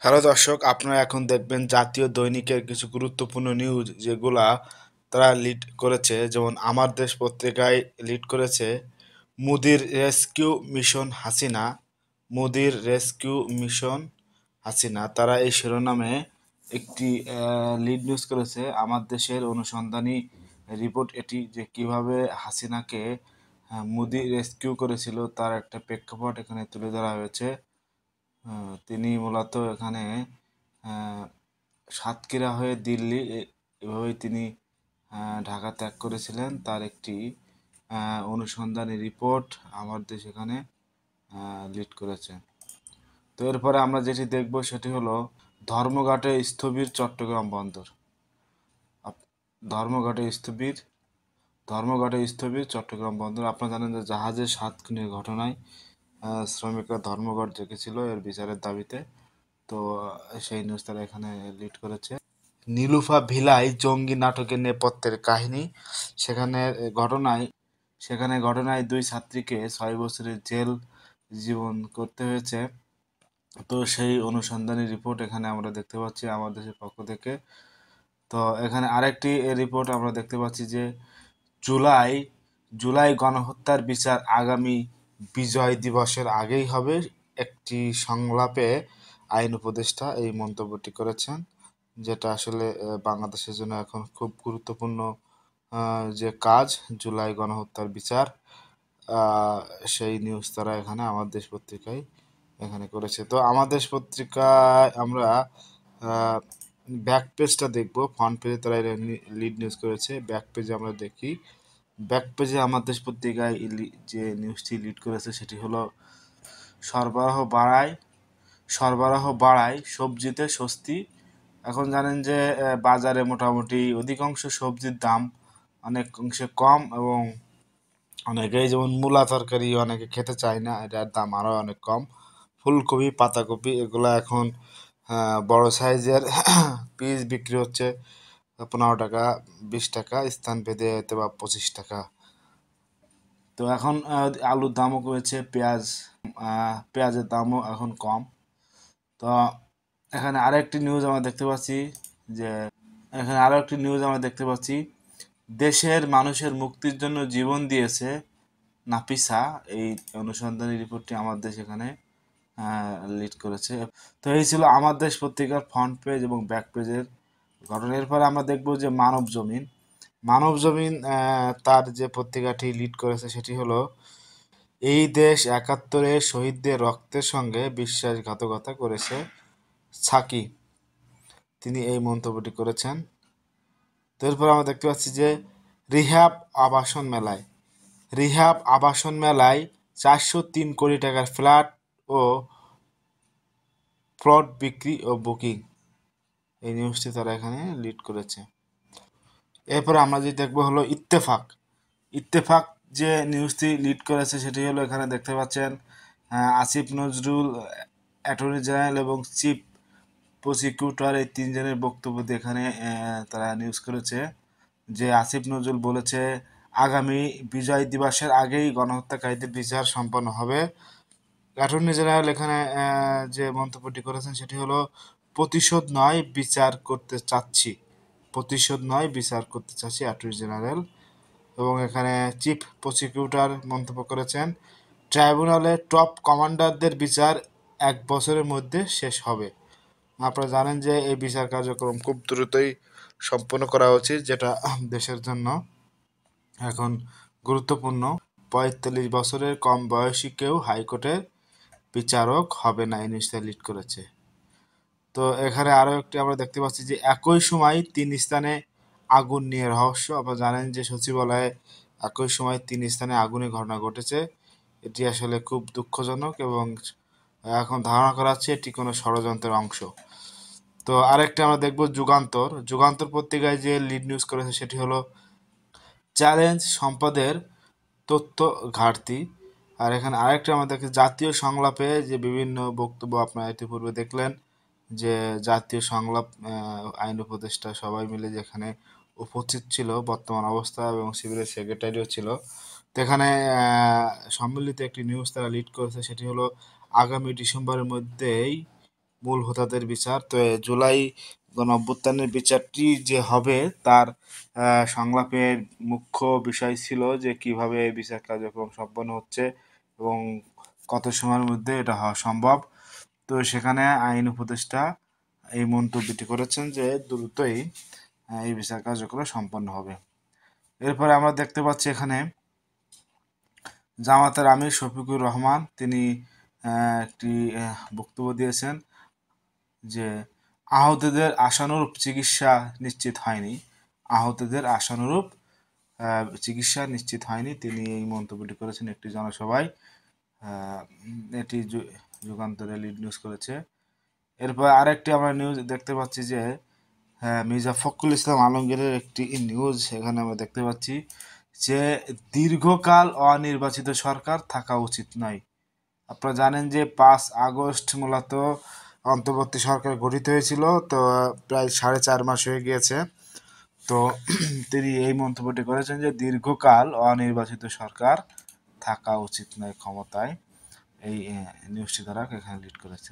Hello দর্শক, আপনারা এখন দেখবেন জাতীয় দৈনিকের কিছু গুরুত্বপূর্ণ নিউজ যেগুলা তারা লিড করেছে। যেমন আমার দেশ পত্রিকায় লিড করেছে মোদির রেস্কিউ মিশন হাসিনা। মোদির রেস্কিউ মিশন হাসিনা, তারা এই শিরোনামে একটি লিড নিউজ করেছে। আমার দেশের অনুসন্ধানী রিপোর্ট এটি, যে কিভাবে হাসিনাকে মোদি রেস্কিউ করেছিল তার একটা প্রেক্ষাপট এখানে তুলে ধরা হয়েছে। তিনি মূলত এখানে আহ, সাতক্ষীরা হয়ে দিল্লি এভাবেই তিনি ঢাকা ত্যাগ করেছিলেন। তার একটি অনুসন্ধানী রিপোর্ট আমার দেশ এখানে লিড করেছে। তো এরপরে আমরা যেটি দেখব সেটি হলো ধর্মঘটে স্থবির চট্টগ্রাম বন্দর। আপ- ধর্মঘটে স্থবির ধর্মঘটে স্থবির চট্টগ্রাম বন্দর। আপনারা জানেন যে জাহাজের 7 খুনের ঘটনায় শ্রমিকরা ধর্মঘট ডেকেছিল এর বিচারের দাবিতে। তো সেই নিউজ তারা এখানে লিড করেছে। নীলুফা ভিলাই জঙ্গি নাটকের নেপথ্যের কাহিনী। সেখানে ঘটনায় সেখানে দুই ছাত্রীকে 6 বছরের জেল জীবন করতে হয়েছে। তো সেই অনুসন্ধানী রিপোর্ট এখানে আমরা দেখতে পাচ্ছি আমার দেশের পক্ষ থেকে। তো এখানে আরেকটি রিপোর্ট আমরা দেখতে পাচ্ছি যে জুলাই জুলাই গণহত্যার বিচার আগামী বিজয় দিবসের আগেই হবে। একটি সংলাপে আইন উপদেষ্টা এই মন্তব্যটি করেছেন, যেটা আসলে বাংলাদেশের জন্য এখন খুব গুরুত্বপূর্ণ যে কাজ, জুলাই গণহত্যার বিচার। আহ, সেই নিউজ তারা এখানে আমার দেশ পত্রিকায় এখানে করেছে। তো আমার দেশ পত্রিকায় আমরা ব্যাক পেজটা দেখব। ফ্রন্ট পেজে তারা লিড নিউজ করেছে, ব্যাক পেজে আমরা দেখি। ব্যাক পেজে আমার দেশ পত্রিকায় যে নিউজটি লিড করেছে সেটি হলো সরবরাহ বাড়ায় সরবরাহ বাড়ায় সবজিতে স্বস্তি। এখন জানেন যে বাজারে মোটামুটি অধিকাংশ সবজির দাম অনেক অংশে কম, এবং অনেকেই যেমন মূলা তরকারি অনেকে খেতে চায় না, এটার দাম আরও অনেক কম। ফুলকপি, পাতাকপি এগুলো এখন বড় সাইজের পিস বিক্রি হচ্ছে 15 টাকা, 20 টাকা, স্থান ভেদে হয়তো বা 25 টাকা। তো এখন আলুর দামও কমেছে, পেঁয়াজের দামও এখন কম। তো এখানে আরেকটি নিউজ আমরা দেখতে পাচ্ছি যে এখানে আরো একটি নিউজ আমরা দেখতে পাচ্ছি, দেশের মানুষের মুক্তির জন্য জীবন দিয়েছে নাফিসা। এই অনুসন্ধানী রিপোর্টটি আমার দেশ এখানে লিড করেছে। তো এই ছিল আমার দেশ পত্রিকার ফ্রন্ট পেজ এবং ব্যাক পেজের ঘটনা। এরপরে আমরা দেখব যে মানব জমিন। মানব জমিন তার যে পত্রিকাটি লিড করেছে সেটি হলো এই দেশ 71-এ শহীদদের রক্তের সঙ্গে বিশ্বাসঘাতকতা করেছে ছাকি। তিনি এই মন্তব্যটি করেছেন। তো এরপর আমরা দেখতে পাচ্ছি যে রিহ্যাব আবাসন মেলায় রিহ্যাব আবাসন মেলায় 403 কোটি টাকার ফ্ল্যাট ও প্লট বিক্রি ও বুকিং। এই নিউজটি তারা এখানে লিড করেছে। এরপরে আমরা যে দেখবো হলো ইত্তেফাক। ইত্তেফাক যে নিউজটি লিড করেছে সেটি হলো, এখানে দেখতে পাচ্ছেন আসিফ নজরুল, অ্যাটর্নি জেনারেল এবং চিফ প্রসিকিউটর, এই তিনজনের বক্তব্য দিয়ে এখানে তারা নিউজ করেছে যে আসিফ নজরুল বলেছে আগামী বিজয় দিবসের আগেই গণহত্যাকারীদের বিচার সম্পন্ন হবে। অ্যাটর্নি জেনারেল এখানে যে মন্তব্যটি করেছেন সেটি হলো প্রতিশোধ নয় বিচার করতে চাচ্ছি অ্যাটর্নি জেনারেল। এবং এখানে চিফ প্রসিকিউটর মন্তব্য করেছেন ট্রাইব্যুনালে টপ কমান্ডারদের বিচার 1 বছরের মধ্যে শেষ হবে। আপনারা জানেন যে এই বিচার কার্যক্রম খুব দ্রুতই সম্পন্ন করা উচিত, যেটা দেশের জন্য এখন গুরুত্বপূর্ণ। 45 বছরের কম বয়সী কেউ হাইকোর্টের বিচারক হবে না, এই নিউজটা লিড করেছে। তো এখানে আরও একটি আমরা দেখতে পাচ্ছি যে একই সময় 3 স্থানে আগুন নিয়ে রহস্য। আপনারা জানেন যে সচিবালয়ে একই সময় 3 স্থানে আগুনের ঘটনা ঘটেছে। এটি আসলে খুব দুঃখজনক, এবং এখন ধারণা করা হচ্ছে এটি কোনো ষড়যন্ত্রের অংশ। তো আরেকটা আমরা দেখব যুগান্তর। যুগান্তর পত্রিকায় যে লিড নিউজ করেছে সেটি হলো চ্যালেঞ্জ সম্পদের তথ্য ঘাটতি। আর এখানে আরেকটা আমরা দেখি জাতীয় সংলাপে যে বিভিন্ন বক্তব্য আপনারা ইতিপূর্বে দেখলেন, যে জাতীয় সংলাপ আইন উপদেষ্টা সবাই মিলে যেখানে উপস্থিত ছিল বর্তমান অবস্থা, এবং সিভিলের সেক্রেটারিও ছিল। তো এখানে সম্মিলিত একটি নিউজ তারা লিড করেছে সেটি হলো আগামী ডিসেম্বরের মধ্যেই মূল হোতাদের বিচার। তো জুলাই গণঅভ্যুত্থানের বিচারটি যে হবে তার সংলাপের মুখ্য বিষয় ছিল যে কিভাবে এই বিচার কার্যক্রম সম্পন্ন হচ্ছে এবং কত সময়ের মধ্যে এটা হওয়া সম্ভব। তো সেখানে আইন উপদেষ্টা এই মন্তব্যটি করেছেন যে দ্রুতই এই বিচার কার্যক্রম সম্পন্ন হবে। এরপরে আমরা দেখতে পাচ্ছি এখানে জামাতের আমির শফিকুর রহমান তিনি একটি বক্তব্য দিয়েছেন যে আহতদের আশানুরূপ চিকিৎসা নিশ্চিত হয়নি। আহতদের আশানুরূপ চিকিৎসা নিশ্চিত হয়নি, তিনি এই মন্তব্যটি করেছেন একটি জনসভায়। এটি যুগান্তরে লিড নিউজ করেছে। এরপর আরেকটি আমরা নিউজ দেখতে পাচ্ছি যে মির্জা ফখরুল ইসলাম আলমগীরের একটি নিউজ এখানে আমরা দেখতে পাচ্ছি যে দীর্ঘকাল অনির্বাচিত সরকার থাকা উচিত নয়। আপনারা জানেন যে 5 আগস্ট মূলত অন্তর্বর্তী সরকার গঠিত হয়েছিল, তো প্রায় 4.5 মাস হয়ে গিয়েছে। তো তিনি এই মন্তব্যটি করেছেন যে দীর্ঘকাল অনির্বাচিত সরকার থাকা উচিত নয় ক্ষমতায়। এই নিউজটি দ্বারা এখানে লিড করেছে।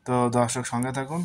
তো দর্শক সঙ্গে থাকুন।